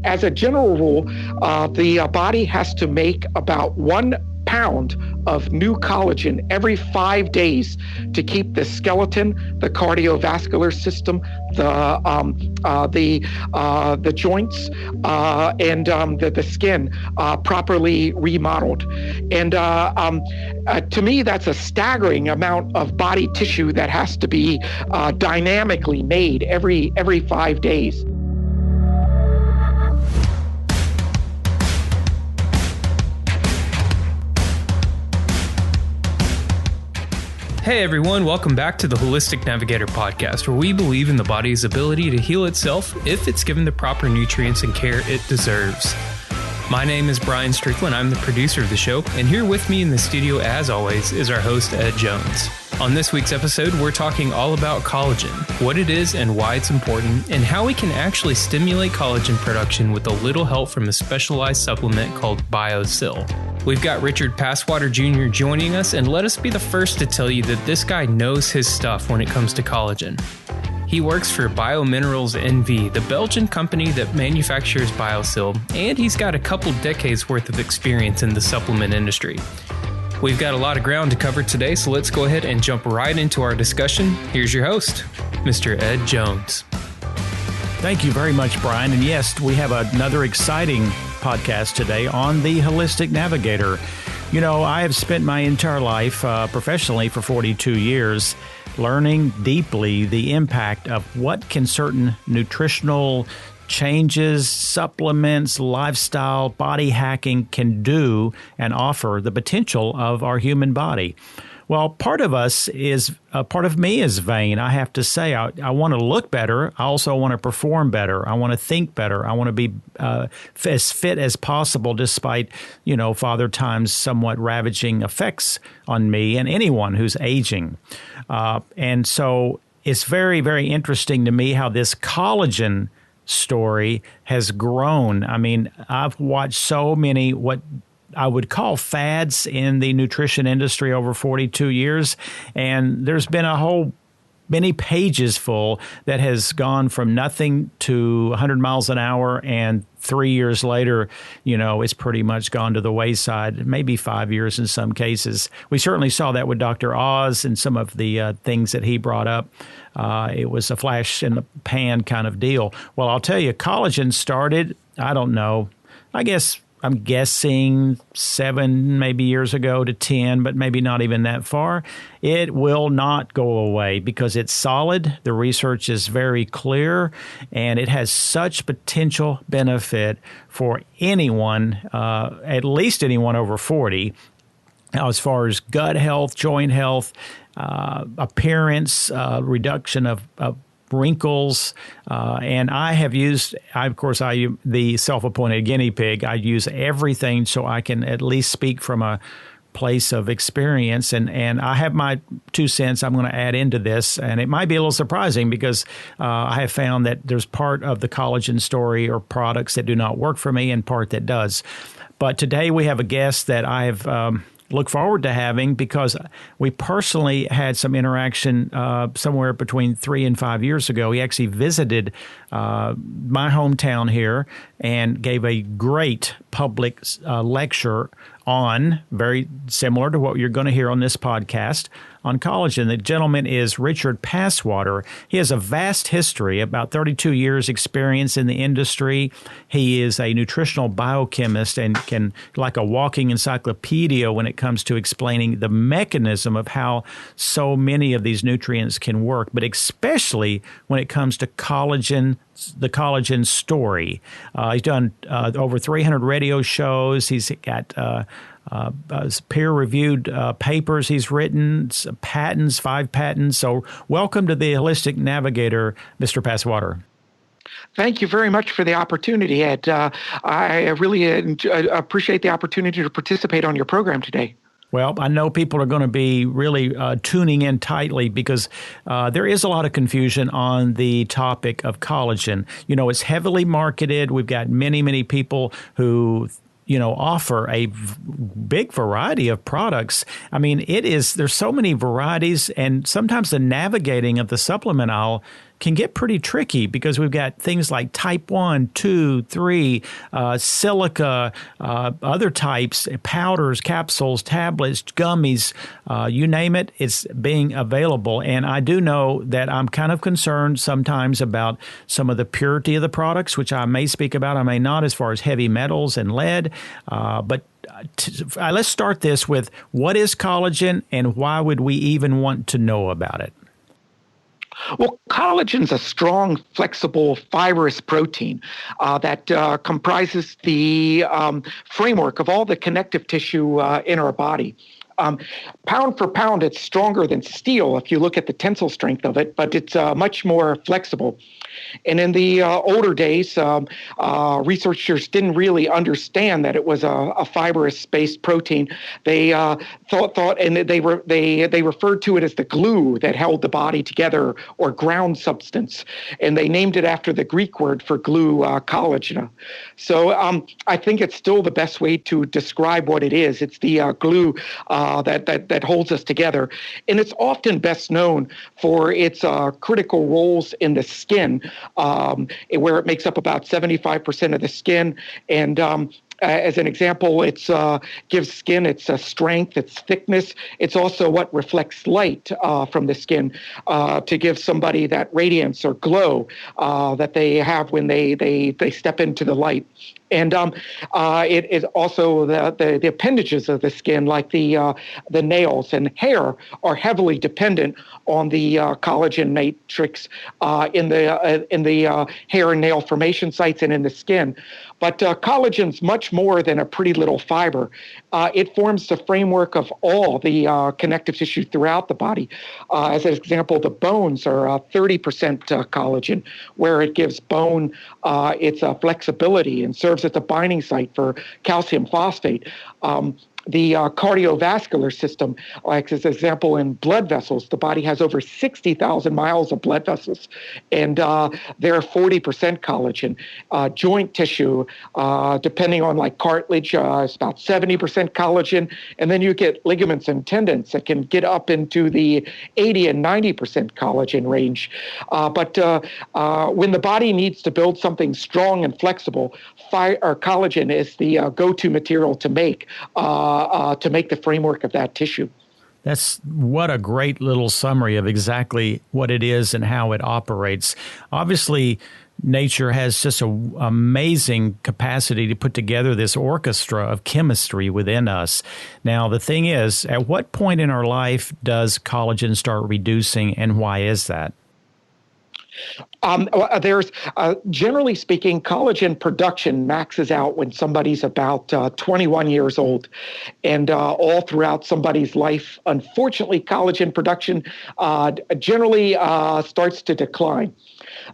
as a general rule, the body has to make about 1 pound of new collagen every 5 days to keep the skeleton, the cardiovascular system, the joints, and the skin properly remodeled. And to me, that's a staggering amount of body tissue that has to be dynamically made every 5 days. Hey everyone, welcome back to the Holistic Navigator podcast, where we believe in the body's ability to heal itself if it's given the proper nutrients and care it deserves. My name is Brian Strickland, I'm the producer of the show, and here with me in the studio as always is our host Ed Jones. On this week's episode, we're talking all about collagen, what it is and why it's important, and how we can actually stimulate collagen production with a little help from a specialized supplement called BioSil. We've got Richard Passwater Jr. joining us, and let us be the first to tell you that this guy knows his stuff when it comes to collagen. He works for Biominerals NV, the Belgian company that manufactures BioSil, and he's got a couple decades worth of experience in the supplement industry. We've got a lot of ground to cover today, so let's go ahead and jump right into our discussion. Here's your host, Mr. Ed Jones. Thank you very much, Brian. And yes, we have another exciting podcast today on the Holistic Navigator. You know, I have spent my entire life professionally for 42 years learning deeply the impact of what can certain nutritional changes, supplements, lifestyle, body hacking can do and offer the potential of our human body. Well, part of me is vain. I have to say, I want to look better. I also want to perform better. I want to think better. I want to be as fit as possible, despite, Father Time's somewhat ravaging effects on me and anyone who's aging. And so it's very, very interesting to me how this collagen story has grown. I mean, I've watched so many what I would call fads in the nutrition industry over 42 years, and there's been a whole many pages full that has gone from nothing to 100 miles an hour, and 3 years later, it's pretty much gone to the wayside, maybe 5 years in some cases. We certainly saw that with Dr. Oz and some of the things that he brought up. It was a flash in the pan kind of deal. Well, I'll tell you, collagen started, I don't know, I'm guessing 7 maybe years ago to 10, but maybe not even that far. It will not go away because it's solid. The research is very clear, and it has such potential benefit for anyone, at least anyone over 40. Now, as far as gut health, joint health, appearance, reduction of wrinkles, and I have used, the self-appointed guinea pig. I use everything so I can at least speak from a place of experience, and I have my 2 cents I'm going to add into this, and it might be a little surprising because I have found that there's part of the collagen story or products that do not work for me and part that does. But today we have a guest that I have look forward to having because we personally had some interaction somewhere between 3 and 5 years ago. He actually visited my hometown here and gave a great public lecture on, very similar to what you're going to hear on this podcast, on collagen. The gentleman is Richard Passwater. He has a vast history, about 32 years experience in the industry. He is a nutritional biochemist and can, like a walking encyclopedia when it comes to explaining the mechanism of how so many of these nutrients can work, but especially when it comes to collagen, the collagen story. He's done over 300 radio shows. He's got peer-reviewed papers he's written, patents, 5 patents. So welcome to the Holistic Navigator, Mr. Passwater. Thank you very much for the opportunity, Ed. I really appreciate the opportunity to participate on your program today. Well, I know people are going to be really tuning in tightly because there is a lot of confusion on the topic of collagen. It's heavily marketed. We've got many, many people who offer a big variety of products. I mean, there's so many varieties, and sometimes the navigating of the supplement aisle can get pretty tricky because we've got things like type 1, 2, 3, silica, other types, powders, capsules, tablets, gummies, you name it, it's being available. And I do know that I'm kind of concerned sometimes about some of the purity of the products, which I may speak about, I may not, as far as heavy metals and lead. Let's start this with, what is collagen and why would we even want to know about it? Well, collagen's a strong, flexible, fibrous protein that comprises the framework of all the connective tissue in our body. Pound for pound, it's stronger than steel if you look at the tensile strength of it, but it's much more flexible. And in the older days, researchers didn't really understand that it was a fibrous-based protein. They thought, and they referred to it as the glue that held the body together, or ground substance, and they named it after the Greek word for glue, collagen. So I think it's still the best way to describe what it is. It's the glue that holds us together, and it's often best known for its critical roles in the skin, where it makes up about 75% of the skin. And as an example, it gives skin its strength, its thickness. It's also what reflects light from the skin to give somebody that radiance or glow that they have when they step into the light. And it is also the appendages of the skin, like the nails and hair, are heavily dependent on the collagen matrix in the hair and nail formation sites and in the skin. But collagen's much more than a pretty little fiber. It forms the framework of all the connective tissue throughout the body. As an example, the bones are 30% collagen, where it gives bone its flexibility and serves as a binding site for calcium phosphate. The cardiovascular system, like as an example in blood vessels, the body has over 60,000 miles of blood vessels, and they're 40% collagen. Joint tissue, depending on like cartilage, is about 70% collagen, and then you get ligaments and tendons that can get up into the 80 and 90% collagen range. But when the body needs to build something strong and flexible, collagen is the go-to material to make the framework of that tissue. That's what a great little summary of exactly what it is and how it operates. Obviously, nature has just an amazing capacity to put together this orchestra of chemistry within us. Now, the thing is, at what point in our life does collagen start reducing, and why is that? There's generally speaking, collagen production maxes out when somebody's about 21 years old, and all throughout somebody's life. Unfortunately, collagen production generally starts to decline.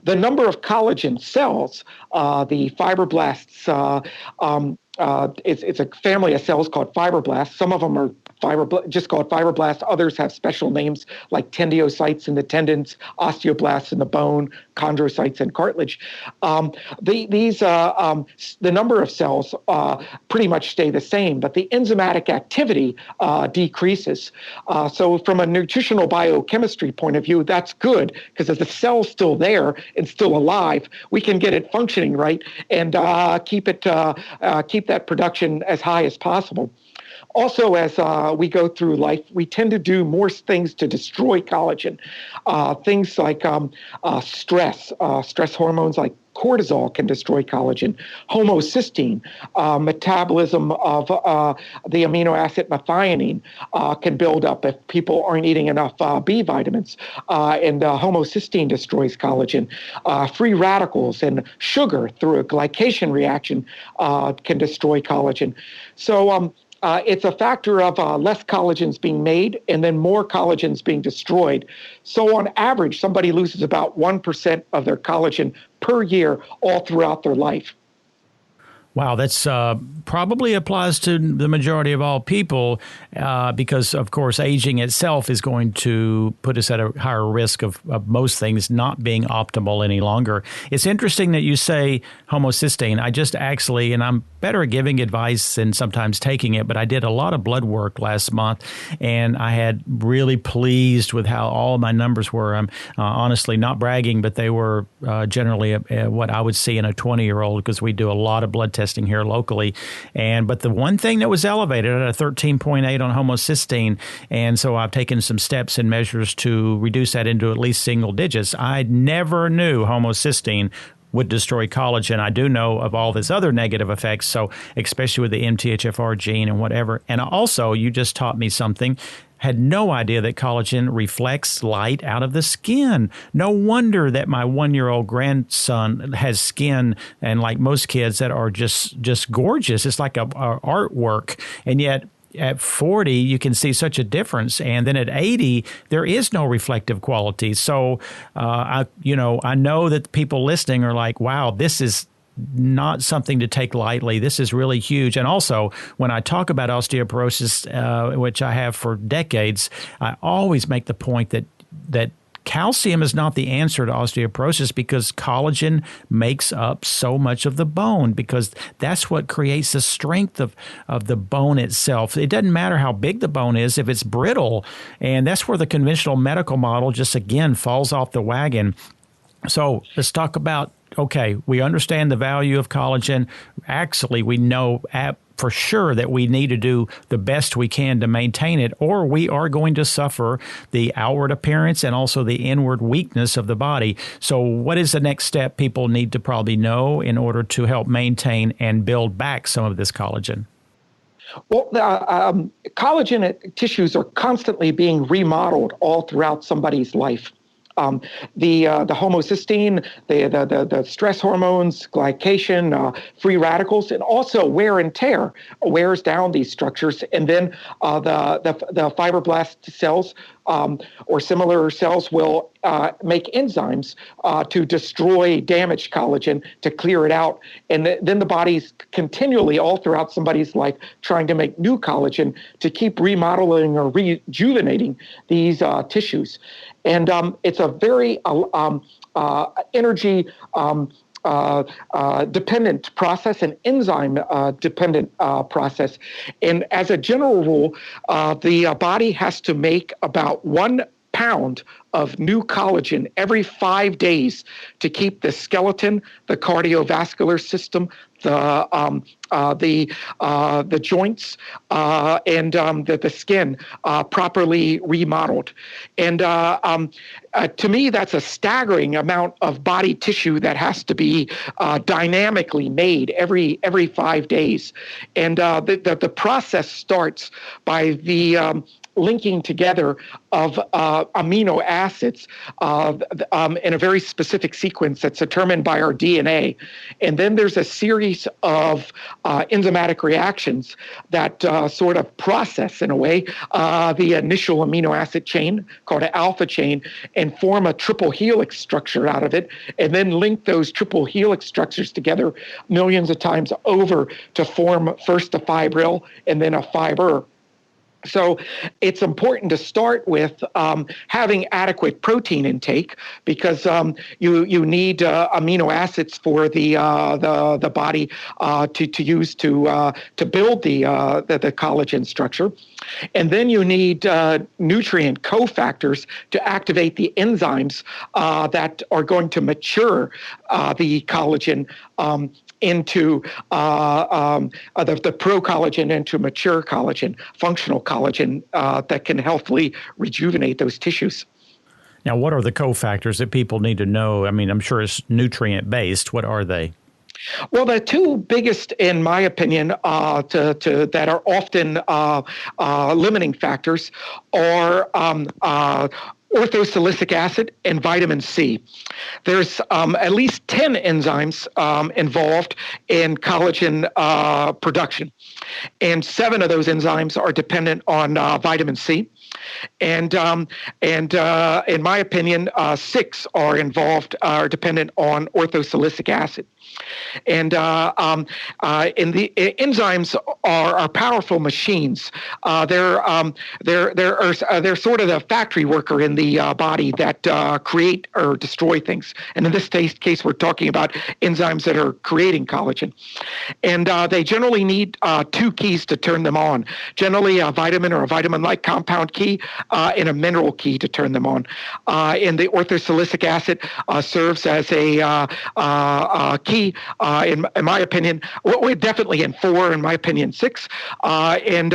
The number of collagen cells, the fibroblasts, it's a family of cells called fibroblasts. Some of them are just called fibroblasts. Others have special names like tendinocytes in the tendons, osteoblasts in the bone, chondrocytes in cartilage. The number of cells pretty much stay the same, but the enzymatic activity decreases. So from a nutritional biochemistry point of view, that's good, because if the cell's still there and still alive, we can get it functioning right and keep that production as high as possible. Also, as we go through life, we tend to do more things to destroy collagen. Things like stress hormones like cortisol can destroy collagen. Homocysteine, metabolism of the amino acid methionine can build up if people aren't eating enough B vitamins, and homocysteine destroys collagen. Free radicals and sugar through a glycation reaction can destroy collagen. So it's a factor of less collagens being made and then more collagens being destroyed. So on average, somebody loses about 1% of their collagen per year all throughout their life. Wow, that's probably applies to the majority of all people because, of course, aging itself is going to put us at a higher risk of most things not being optimal any longer. It's interesting that you say homocysteine. I just actually, and I'm better at giving advice than sometimes taking it, but I did a lot of blood work last month, and I had really pleased with how all my numbers were. I'm honestly not bragging, but they were generally what I would see in a 20-year-old, because we do a lot of blood testing here locally. But the one thing that was elevated at a 13.8 on homocysteine, and so I've taken some steps and measures to reduce that into at least single digits. I never knew homocysteine would destroy collagen. I do know of all this other negative effects, so especially with the MTHFR gene and whatever. And also, you just taught me something. Had no idea that collagen reflects light out of the skin. No wonder that my 1-year-old grandson has skin, and like most kids, that are just gorgeous. It's like a artwork, and yet at 40, you can see such a difference. And then at 80, there is no reflective quality. So, I know that people listening are like, wow, this is not something to take lightly. This is really huge. And also, when I talk about osteoporosis, which I have for decades, I always make the point that calcium is not the answer to osteoporosis, because collagen makes up so much of the bone, because that's what creates the strength of the bone itself. It doesn't matter how big the bone is if it's brittle, and that's where the conventional medical model just, again, falls off the wagon. So let's talk about, okay, we understand the value of collagen. Actually, we know for sure that we need to do the best we can to maintain it, or we are going to suffer the outward appearance and also the inward weakness of the body. So what is the next step people need to probably know in order to help maintain and build back some of this collagen? Well, collagen tissues are constantly being remodeled all throughout somebody's life. The homocysteine, the stress hormones, glycation, free radicals, and also wear and tear wears down these structures. And then the fibroblast cells or similar cells will make enzymes to destroy damaged collagen, to clear it out. And then the body's continually, all throughout somebody's life, trying to make new collagen to keep remodeling or rejuvenating these tissues. And it's a very energy dependent process, an enzyme dependent process. And as a general rule, the body has to make about 1 pound of new collagen every 5 days to keep the skeleton, the cardiovascular system, the joints, and the skin properly remodeled. And to me, that's a staggering amount of body tissue that has to be dynamically made every 5 days. And the process starts by the linking together of amino acids in a very specific sequence that's determined by our DNA. And then there's a series of enzymatic reactions that sort of process, in a way, the initial amino acid chain, called an alpha chain, and form a triple helix structure out of it, and then link those triple helix structures together millions of times over to form first a fibril and then a fiber. So it's important to start with having adequate protein intake, because you need amino acids for the body to use to build the collagen structure. And then you need nutrient cofactors to activate the enzymes that are going to mature the collagen into the pro-collagen into mature collagen, functional collagen that can healthily rejuvenate those tissues. Now, what are the cofactors that people need to know? I mean, I'm sure it's nutrient-based. What are they? Well, the two biggest, in my opinion, that are often limiting factors are orthosilicic acid and vitamin C. There's at least 10 enzymes involved in collagen production, and 7 of those enzymes are dependent on vitamin C. And in my opinion, 6 are dependent on orthosilicic acid. And in the enzymes are powerful machines. They're sort of the factory worker in the body that create or destroy things. And in this case, we're talking about enzymes that are creating collagen. And they generally need 2 keys to turn them on. Generally, a vitamin or a vitamin-like compound key and a mineral key to turn them on. And the orthosilicic acid serves as a key. In my opinion, we're definitely in 4, in my opinion, 6, and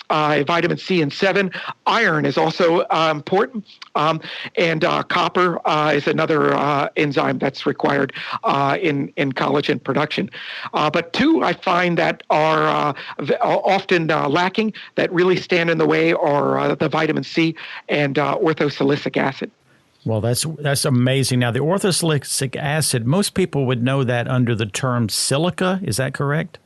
vitamin C in 7. Iron is also important, and copper is another enzyme that's required in collagen production. But 2 I find that are often lacking, that really stand in the way, are the vitamin C and orthosilicic acid. Well, that's amazing. Now, the orthosilicic acid, most people would know that under the term silica. Is that correct?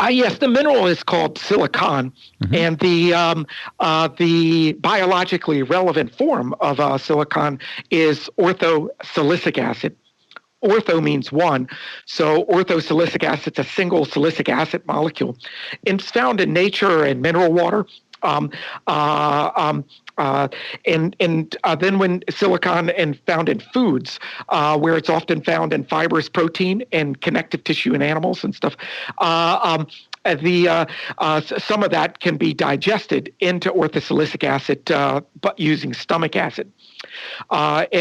Yes, the mineral is called silicon, and the biologically relevant form of silicon is orthosilicic acid. Ortho means 1, so orthosilicic acid is a single silicic acid molecule. It's found in nature and mineral water. Then when silicon and found in foods, where it's often found in fibrous protein and connective tissue in animals and stuff, some of that can be digested into orthosilicic acid, but using stomach acid. But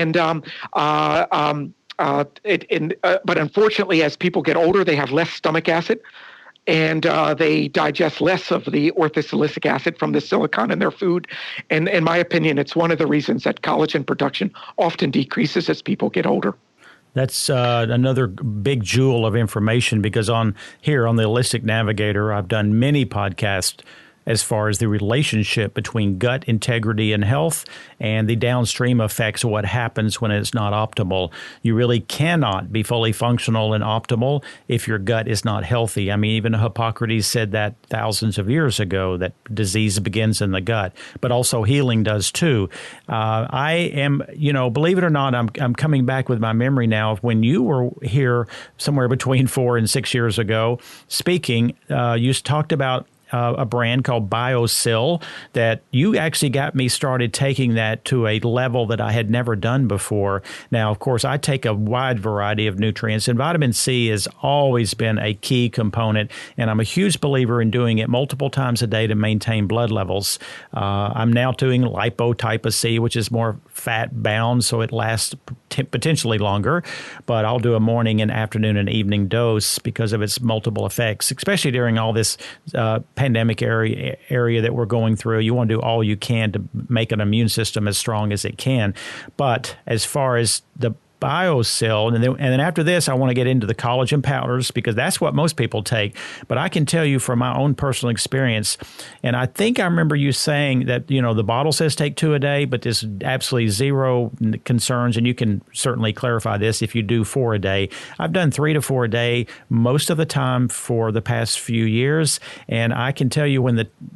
unfortunately, as people get older, they have less stomach acid, and they digest less of the orthosilicic acid from the silicon in their food. And in my opinion, it's one of the reasons that collagen production often decreases as people get older. That's another big jewel of information, because on the Holistic Navigator, I've done many podcasts as far as the relationship between gut integrity and health and the downstream effects of what happens when it's not optimal. You really cannot be fully functional and optimal if your gut is not healthy. I mean, even Hippocrates said that thousands of years ago, that disease begins in the gut, but also healing does too. I am, believe it or not, I'm coming back with my memory now of when you were here somewhere between 4 and 6 years ago speaking. You talked about a brand called BioSil that you actually got me started taking that to a level that I had never done before. Now, of course, I take a wide variety of nutrients, and vitamin C has always been a key component, and I'm a huge believer in doing it multiple times a day to maintain blood levels. I'm now doing lipo type of C, which is more fat bound, so it lasts potentially longer, but I'll do a morning and afternoon and evening dose because of its multiple effects, especially during all this pandemic area that we're going through. You want to do all you can to make an immune system as strong as it can. But as far as the BioSil, and then after this, I want to get into the collagen powders because that's what most people take. But I can tell you from my own personal experience, and I think I remember you saying that, the bottle says take 2 a day, but there's absolutely zero concerns, and you can certainly clarify this if you do 4 a day. I've done 3 to 4 a day most of the time for the past few years, and I can tell you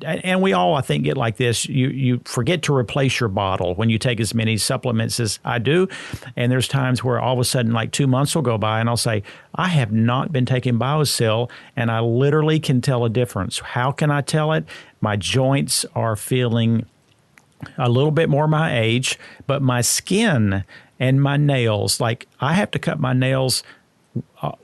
and we all, I think, get like this, you forget to replace your bottle when you take as many supplements as I do, and there's times where all of a sudden, like 2 months will go by and I'll say, I have not been taking BioSil, and I literally can tell a difference. How can I tell it? My joints are feeling a little bit more my age, but my skin and my nails, like I have to cut my nails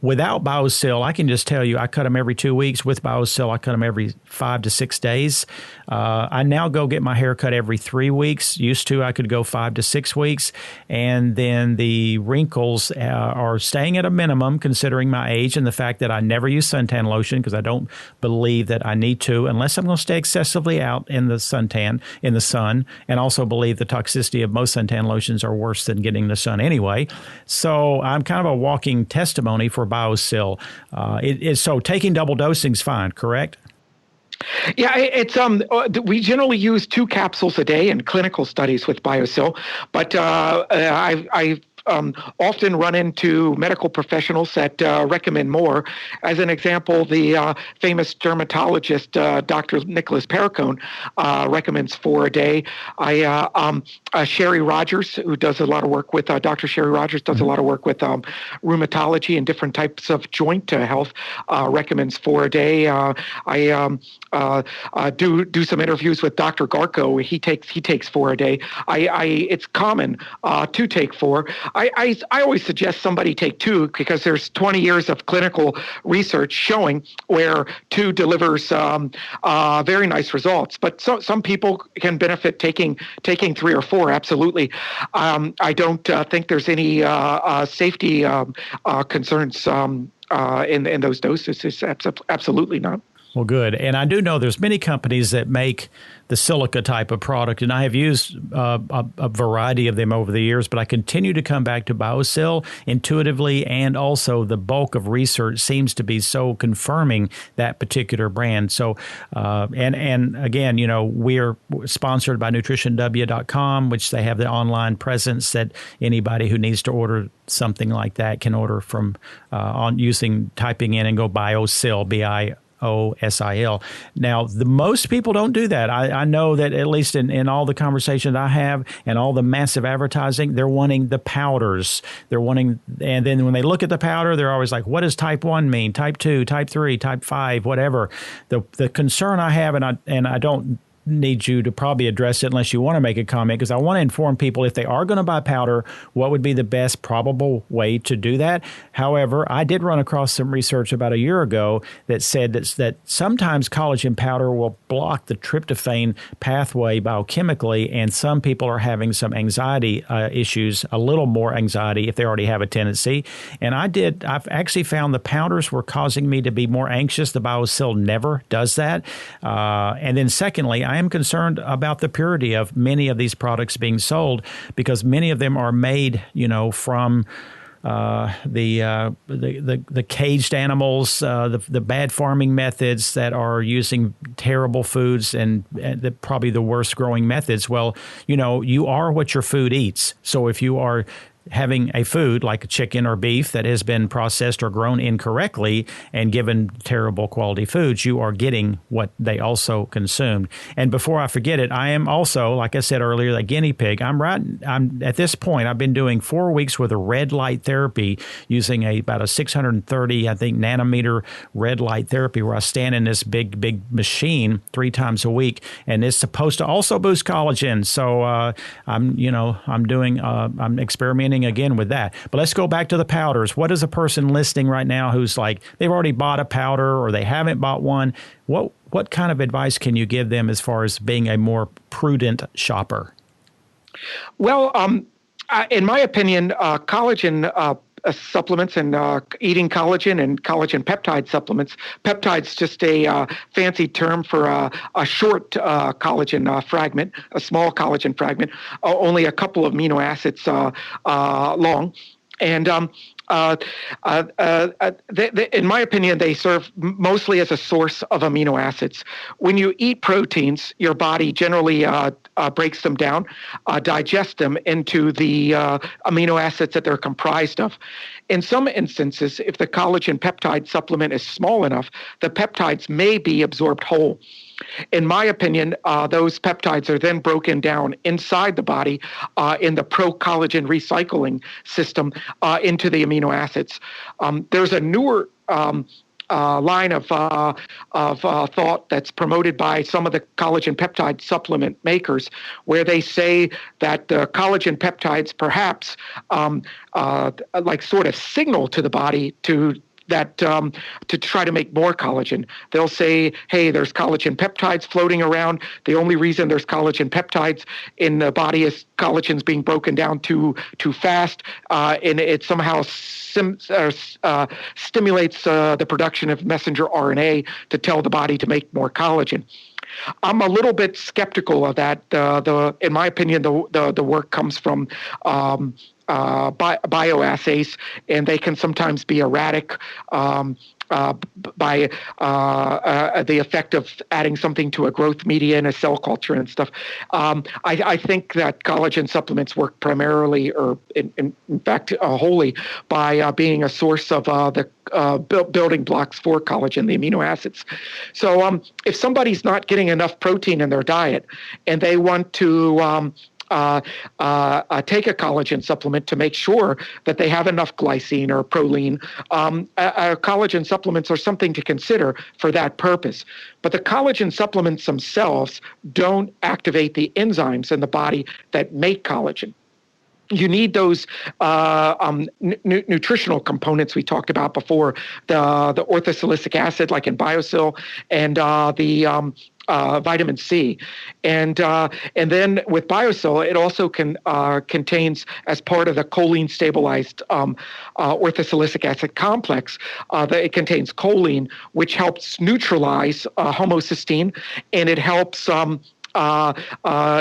without BioSil. I can just tell you, I cut them every 2 weeks. With BioSil, I cut them every 5 to 6 days. I now go get my hair cut every 3 weeks. Used to, I could go 5 to 6 weeks. And then the wrinkles are staying at a minimum, considering my age and the fact that I never use suntan lotion because I don't believe that I need to, unless I'm going to stay excessively out in the sun, and also believe the toxicity of most suntan lotions are worse than getting the sun anyway. So I'm kind of a walking testimony for BioSil. So taking double dosing is fine, correct? Yeah, it's we generally use 2 capsules a day in clinical studies with BioSil, but I've often run into medical professionals that recommend more. As an example, the famous dermatologist, Dr. Nicholas Perricone, recommends 4 a day. Sherry Rogers, who does a lot of work with, Dr. Sherry Rogers does a lot of work with rheumatology and different types of joint health, recommends 4 a day. I do some interviews with Dr. Garko. He takes 4 a day. It's common to take 4. I always suggest somebody take 2 because there's 20 years of clinical research showing where 2 delivers very nice results. But some people can benefit taking 3 or 4. Absolutely. I don't think there's any safety concerns in those doses. It's absolutely not. Well, good. And I do know there's many companies that make the silica type of product, and I have used a variety of them over the years, but I continue to come back to BioSil intuitively, and also the bulk of research seems to be so confirming that particular brand. So, and again, we're sponsored by nutritionw.com, which they have the online presence that anybody who needs to order something like that can order from typing in and go BioSil, BioSil. Now, most people don't do that. I know that at least in all the conversations I have and all the massive advertising, they're wanting the powders. And then when they look at the powder, they're always like, what does type 1 mean? Type 2, type 3, type 5, whatever. The concern I have, and I don't need you to probably address it unless you want to make a comment, because I want to inform people if they are going to buy powder, what would be the best probable way to do that. However, I did run across some research about a year ago that said that sometimes collagen powder will block the tryptophan pathway biochemically, and some people are having some anxiety issues, a little more anxiety if they already have a tendency. And I've actually found the powders were causing me to be more anxious. The BioSil never does that. And then secondly, I am concerned about the purity of many of these products being sold, because many of them are made, from the caged animals, the bad farming methods that are using terrible foods and probably the worst growing methods. Well, you are what your food eats. So if you are having a food like a chicken or beef that has been processed or grown incorrectly and given terrible quality foods, you are getting what they also consumed. And before I forget it, I am also, like I said earlier, the guinea pig. I'm at this point, I've been doing 4 weeks with a red light therapy using about a 630, I think, nanometer red light therapy, where I stand in this big machine 3 times a week, and it's supposed to also boost collagen. So I'm experimenting again with that. But let's go back to the powders. What is a person listening right now who's like, they've already bought a powder or they haven't bought one? What kind of advice can you give them as far as being a more prudent shopper? Well, in my opinion, collagen supplements and eating collagen and collagen peptide supplements. Peptide's just a fancy term for a short collagen fragment, a small collagen fragment, only a couple of amino acids long. And in my opinion, they serve mostly as a source of amino acids. When you eat proteins, your body generally breaks them down, digests them into the amino acids that they're comprised of. In some instances, if the collagen peptide supplement is small enough, the peptides may be absorbed whole. In my opinion, those peptides are then broken down inside the body in the pro-collagen recycling system into the amino acids. There's a newer line of thought that's promoted by some of the collagen peptide supplement makers, where they say that the collagen peptides perhaps sort of signal to the body to try to make more collagen. They'll say, hey, there's collagen peptides floating around. The only reason there's collagen peptides in the body is collagen's being broken down too fast, and it somehow stimulates the production of messenger RNA to tell the body to make more collagen. I'm a little bit skeptical of that. In my opinion, the work comes from bioassays, and they can sometimes be erratic by the effect of adding something to a growth media in a cell culture and stuff. I think that collagen supplements work primarily, or in fact, wholly, by being a source of the building blocks for collagen, the amino acids. So if somebody's not getting enough protein in their diet and they want to take a collagen supplement to make sure that they have enough glycine or proline, collagen supplements are something to consider for that purpose. But the collagen supplements themselves don't activate the enzymes in the body that make collagen. You need those nutritional components we talked about before, the orthosilicic acid, like in BioSil, and the vitamin C, and then with BioSil, it also contains, as part of the choline stabilized orthosilicic acid complex, that it contains choline, which helps neutralize homocysteine, and it helps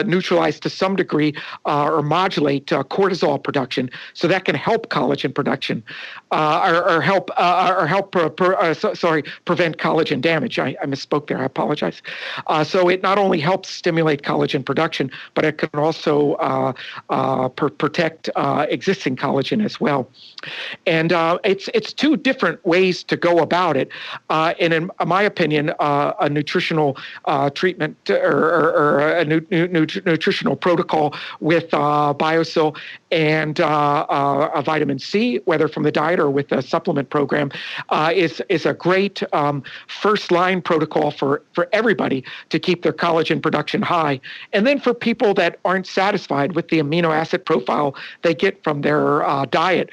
neutralize to some degree or modulate cortisol production, so that can help collagen production prevent collagen damage. I misspoke there. I apologize. So it not only helps stimulate collagen production, but it can also protect existing collagen as well. And it's two different ways to go about it. And in my opinion, a nutritional treatment or a nutritional protocol with BioSil and a vitamin C, whether from the diet or with a supplement program, is a great first line protocol for everybody to keep their collagen production high. And then for people that aren't satisfied with the amino acid profile they get from their diet,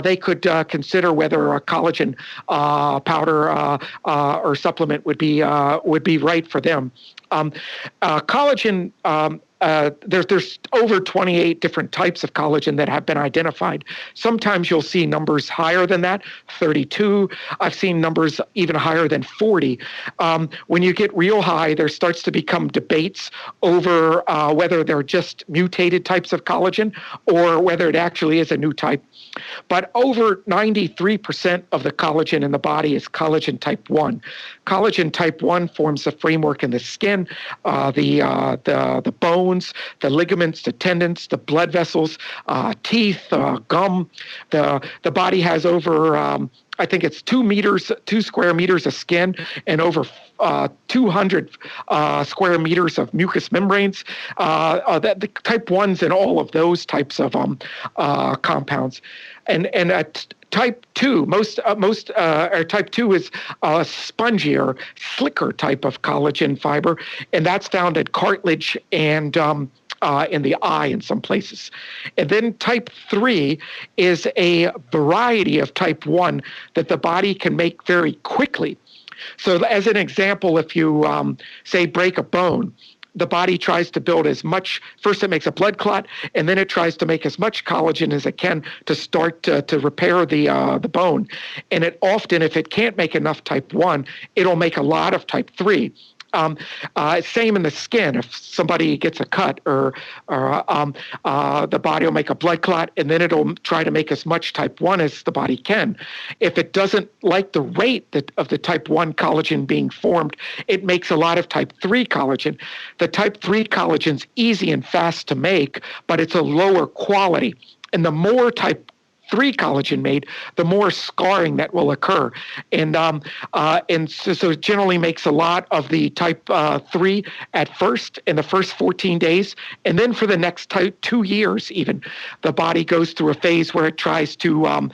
they could consider whether a collagen powder or supplement would be right for them. Collagen, there's over 28 different types of collagen that have been identified. Sometimes you'll see numbers higher than that, 32. I've seen numbers even higher than 40. When you get real high, there starts to become debates over whether they're just mutated types of collagen or whether it actually is a new type. But over 93% of the collagen in the body is collagen type 1. Collagen type 1 forms the framework in the skin, the bones, the ligaments, the tendons, the blood vessels, teeth, gum. The body has over I think it's 2 square meters of skin and over 200 square meters of mucous membranes. The type 1's in all of those types of compounds. And type 2, type 2 is a spongier, slicker type of collagen fiber, and that's found in cartilage and in the eye in some places. And then type 3 is a variety of type 1 that the body can make very quickly. So as an example, if you, say, break a bone, the body tries to build as much, first it makes a blood clot, and then it tries to make as much collagen as it can to start to repair the bone. And it often, if it can't make enough type 1, it'll make a lot of type 3. Same in the skin. If somebody gets a cut, or the body will make a blood clot, and then it'll try to make as much type 1 as the body can. If it doesn't like the rate of the type 1 collagen being formed, it makes a lot of type 3 collagen. The type 3 collagen's easy and fast to make, but it's a lower quality. And the more type 3 collagen made, the more scarring that will occur. And so it generally makes a lot of the type 3 at first, in the first 14 days. And then for the next 2 years even, the body goes through a phase where it tries to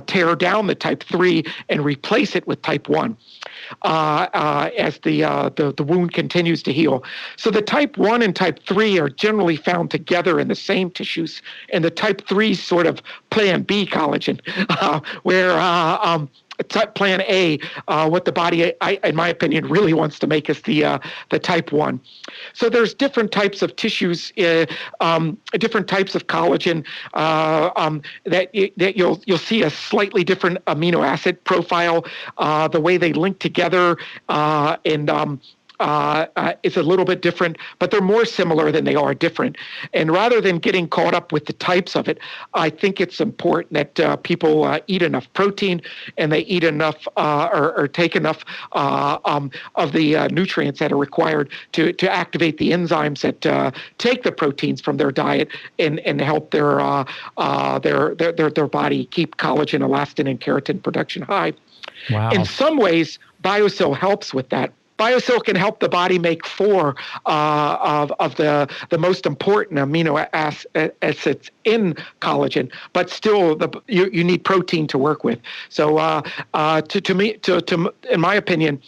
tear down the type 3 and replace it with type 1. As the wound continues to heal. So the type 1 and type 3 are generally found together in the same tissues, and the type 3 sort of plan B collagen, where plan A, what the body, in my opinion, really wants to make is the type 1. So there's different types of tissues, different types of collagen that you'll see a slightly different amino acid profile, the way they link together, and is a little bit different, but they're more similar than they are different. And rather than getting caught up with the types of it, I think it's important that people eat enough protein and they eat enough or take enough of the nutrients that are required to activate the enzymes that take the proteins from their diet and help their body keep collagen, elastin, and keratin production high. Wow. In some ways, BioSil helps with that. BioSil can help the body make 4 of the most important amino acids in collagen, but still you need protein to work with. So in my opinion,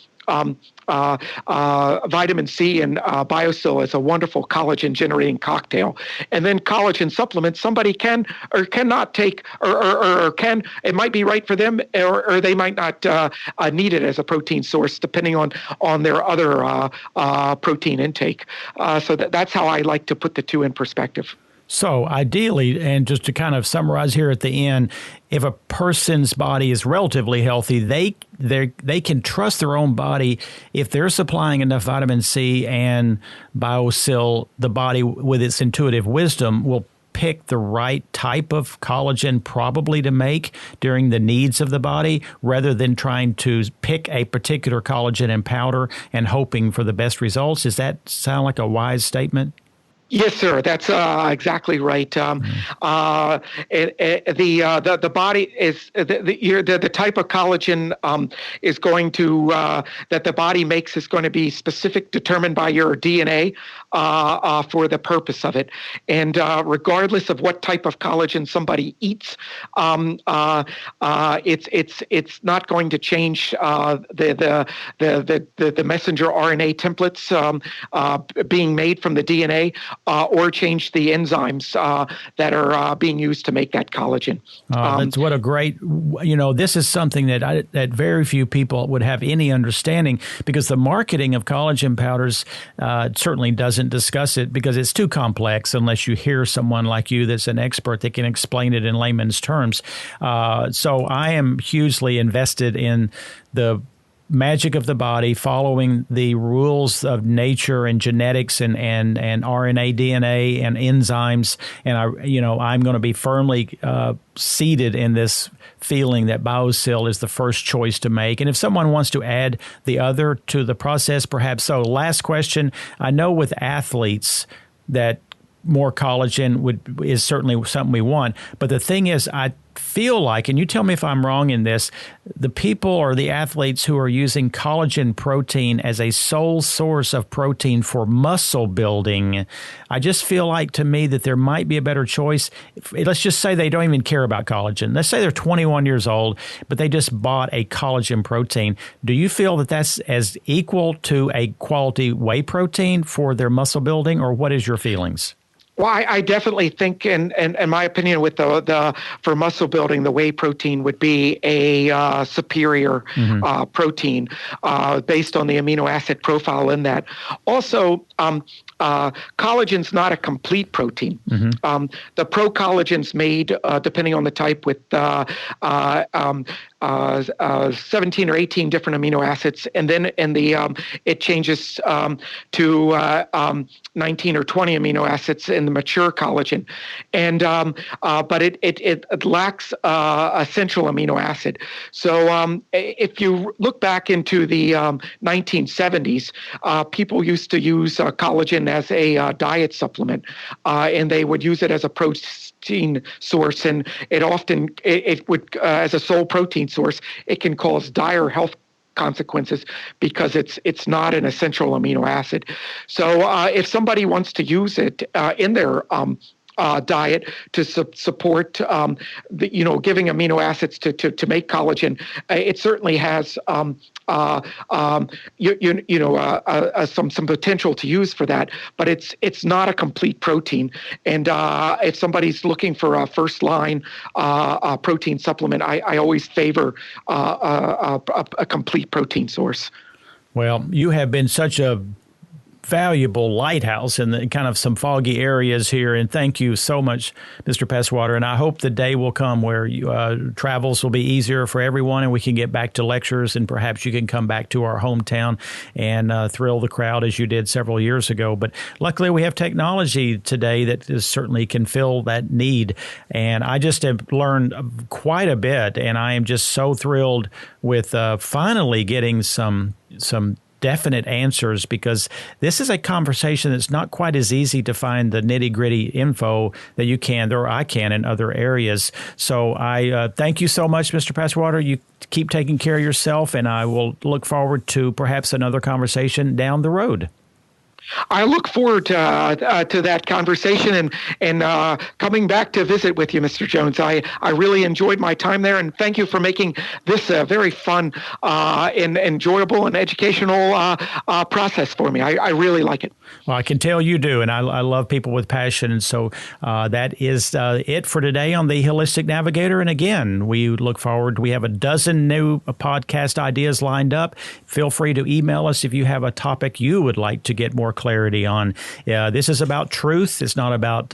vitamin C and BioSil is a wonderful collagen generating cocktail. And then collagen supplements, somebody can or cannot take or can, it might be right for them or they might not need it as a protein source depending on their other protein intake. So that's how I like to put the two in perspective. So ideally, and just to kind of summarize here at the end, if a person's body is relatively healthy, they can trust their own body. If they're supplying enough vitamin C and BioSil, the body with its intuitive wisdom will pick the right type of collagen probably to make during the needs of the body rather than trying to pick a particular collagen in powder and hoping for the best results. Does that sound like a wise statement? Yes, sir. That's exactly right. The body is the type of collagen is going to that the body makes is going to be specific, determined by your DNA for the purpose of it. And regardless of what type of collagen somebody eats, it's not going to change the messenger RNA templates being made from the DNA. Or change the enzymes that are being used to make that collagen. That's what a great, this is something that very few people would have any understanding because the marketing of collagen powders certainly doesn't discuss it because it's too complex unless you hear someone like you that's an expert that can explain it in layman's terms. So I am hugely invested in the magic of the body, following the rules of nature and genetics and RNA, DNA, and enzymes. And I'm going to be firmly seated in this feeling that BioSil is the first choice to make. And if someone wants to add the other to the process, perhaps so. Last question. I know with athletes that more collagen is certainly something we want. But the thing is, I feel like, and you tell me if I'm wrong in this, the people or the athletes who are using collagen protein as a sole source of protein for muscle building, I just feel like to me that there might be a better choice. Let's just say they don't even care about collagen. Let's say they're 21 years old, but they just bought a collagen protein. Do you feel that that's as equal to a quality whey protein for their muscle building, or what is your feelings? Well, I definitely think, in my opinion, with the for muscle building, the whey protein would be a superior protein based on the amino acid profile in that. Also, collagen's not a complete protein. The pro-collagen's made, depending on the type, with 17 or 18 different amino acids, and then it changes to 19 or 20 amino acids in the mature collagen, and but it lacks essential amino acid. So if you look back into the 1970s, people used to use collagen as a diet supplement, and they would use it as a protein source, and it would as a sole protein source, it can cause dire health consequences because it's not an essential amino acid. So if somebody wants to use it in their diet to support giving amino acids to make collagen, it certainly has some potential to use for that, but it's not a complete protein. And if somebody's looking for a first line protein supplement, I always favor a complete protein source. Well, you have been such a valuable lighthouse in the kind of some foggy areas here. And thank you so much, Mr. Passwater. And I hope the day will come where travels will be easier for everyone and we can get back to lectures, and perhaps you can come back to our hometown and thrill the crowd as you did several years ago. But luckily we have technology today that certainly can fill that need. And I just have learned quite a bit, and I am just so thrilled with finally getting some definite answers, because this is a conversation that's not quite as easy to find the nitty-gritty info that you can, or I can, in other areas. So I thank you so much, Mr. Passwater. You keep taking care of yourself, and I will look forward to perhaps another conversation down the road. I look forward to that conversation and coming back to visit with you, Mr. Jones. I really enjoyed my time there, and thank you for making this a very fun and enjoyable and educational process for me. I really like it. Well, I can tell you do, and I love people with passion, and so that is it for today on the Holistic Navigator. And again, we look forward. We have a dozen new podcast ideas lined up. Feel free to email us if you have a topic you would like to get more clarity on. This is about truth. It's not about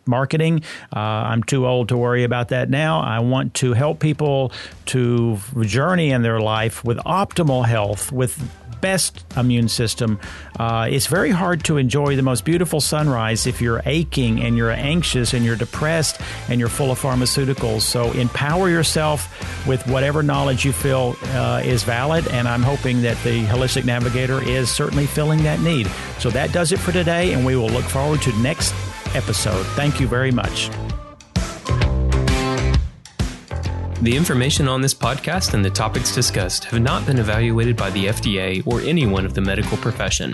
marketing. I'm too old to worry about that now. I want to help people to journey in their life with optimal health, with best immune system. It's very hard to enjoy the most beautiful sunrise if you're aching and you're anxious and you're depressed and you're full of pharmaceuticals. So empower yourself with whatever knowledge you feel is valid, and I'm hoping that the Holistic Navigator is certainly filling that need. So that does it for today, and we will look forward to next episode. Thank you very much. The information on this podcast and the topics discussed have not been evaluated by the FDA or anyone of the medical profession,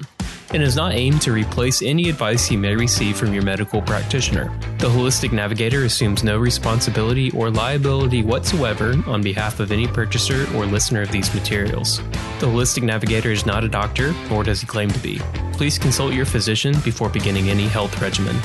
and is not aimed to replace any advice you may receive from your medical practitioner. The Holistic Navigator assumes no responsibility or liability whatsoever on behalf of any purchaser or listener of these materials. The Holistic Navigator is not a doctor, nor does he claim to be. Please consult your physician before beginning any health regimen.